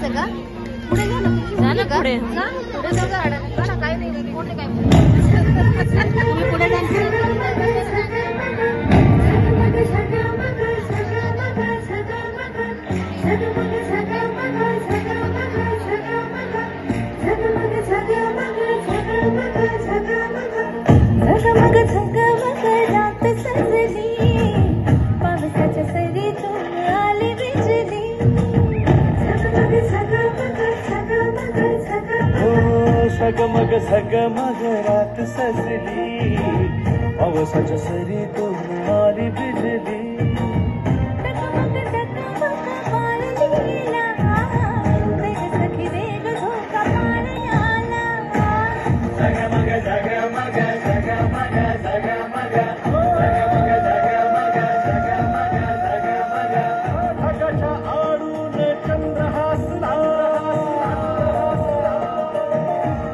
जायचं का? पुढे जा ना, जा ना पुढे. जा, पुढे जा झाडाला. जा ना, काय नाही, कोणी काय तुम्ही पुढे जा. झगमग झगमग रात सजली, पावसाच्या सरीतून आली बिजली. झगमग झगमग झगमग झगमग, झगमग झगमग रात सजली, पावसाच्या सरीतून आली बिजली. टकमक टकमक पाळलीला, वेग सखी वेग झोका पाळण्याला. झगमग झगमग झगमग झगमग झगमग झगमग झगमग झगमग, ढगाच्या आडून चंद्र हसला,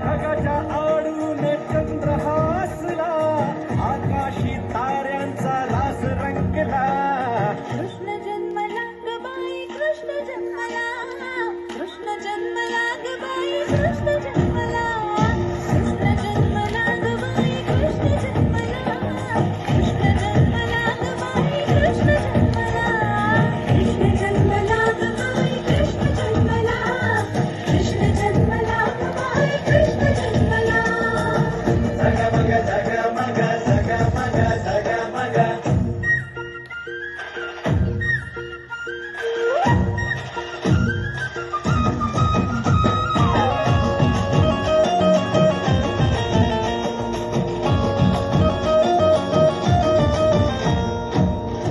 ढगाच्या आडून चंद्र हसला, आकाशी ताऱ्यांचा रास रंगला. कृष्ण जन्मला ग बाई कृष्ण जन्मला, कृष्ण जन्मला ग बाई कृष्ण जन्मला. कृष्ण जन्मला ग बाई कृष्ण जन्मला, कृष्ण जन्मला ग बाई कृष्ण जन्मला. कृष्ण जन्मला ग बाई कृष्ण जन्मला, कृष्ण जन्मला ग बाई कृष्ण जन्मला. झगमग झगमग झगमग झगमग,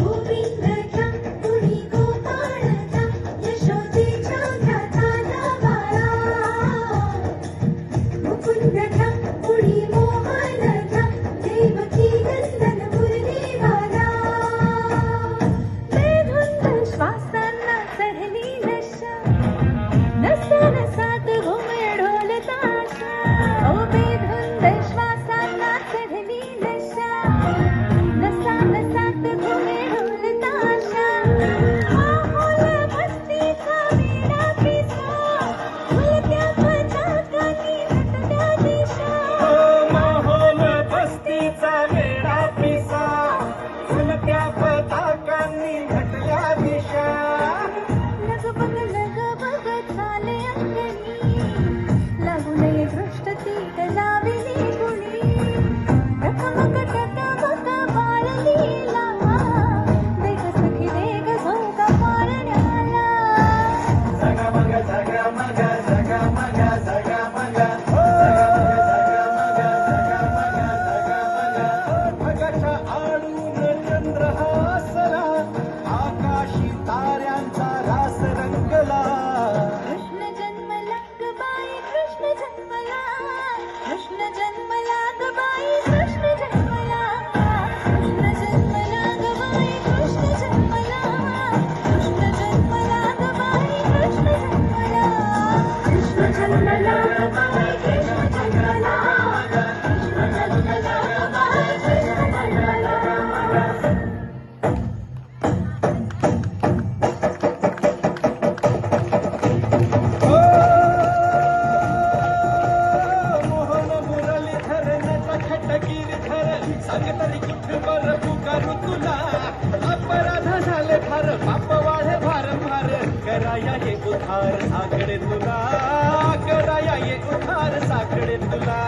गोविंदाच्या कुणी गोपाळाच्या, यशोदेच्या घाटाला बाळा. मुकुंदाच्या कुणी मोहनाच्या, देवकी नंदन मुरलीवाला. बेधुंद श्वासांना चढली नशा, नसा नसात घुमे ढोल ताशा. ओ बेधुंद श्वासांना चढली नशा, नसा नसात घुमे ढोल ताशा. माहोल मस्तीचा वेडा पिसा, उलट्या पताकांनी नटल्या दिशा. माहोल बस्तीचा वेडा पिसा, फुलत्या पताकांनी घटल्या दिशा. लगबग चाले अंगणी, लागू नये दृष्ट तीट लाविली गुणी. टकमक टकमक बाळलीला, वेग सखी वेग झोका पाळण्याला. झगमग झगमग झगमग झगमग, झगमग झगमग झगमग, ढगाच्या आडून चंद्र हसला, आकाशी ताऱ्यांचा रास रंगला. कृष्ण जन्मला ग बाई कृष्ण जन्मला, कृष्ण जन्मला ग बाई कृष्ण जन्मला. कृष्ण जन्मला ग बाई कृष्ण जन्मला, कृष्ण जन्मला ग बाई कृष्ण जन्मला. कृष्ण जन्मला ग बाई कृष्ण जन्मला, कृष्ण जन्मला ग बाई कृष्ण जन्मला. मोहन मुरलीधर नटखट गिरधर, सांगतरी कुठवर पुकारू तुला. अपराध झाले फार, पाप वाढे भार भार, कराया ये उधार साकडे तुला, कराया ये उधार साकडे तुला.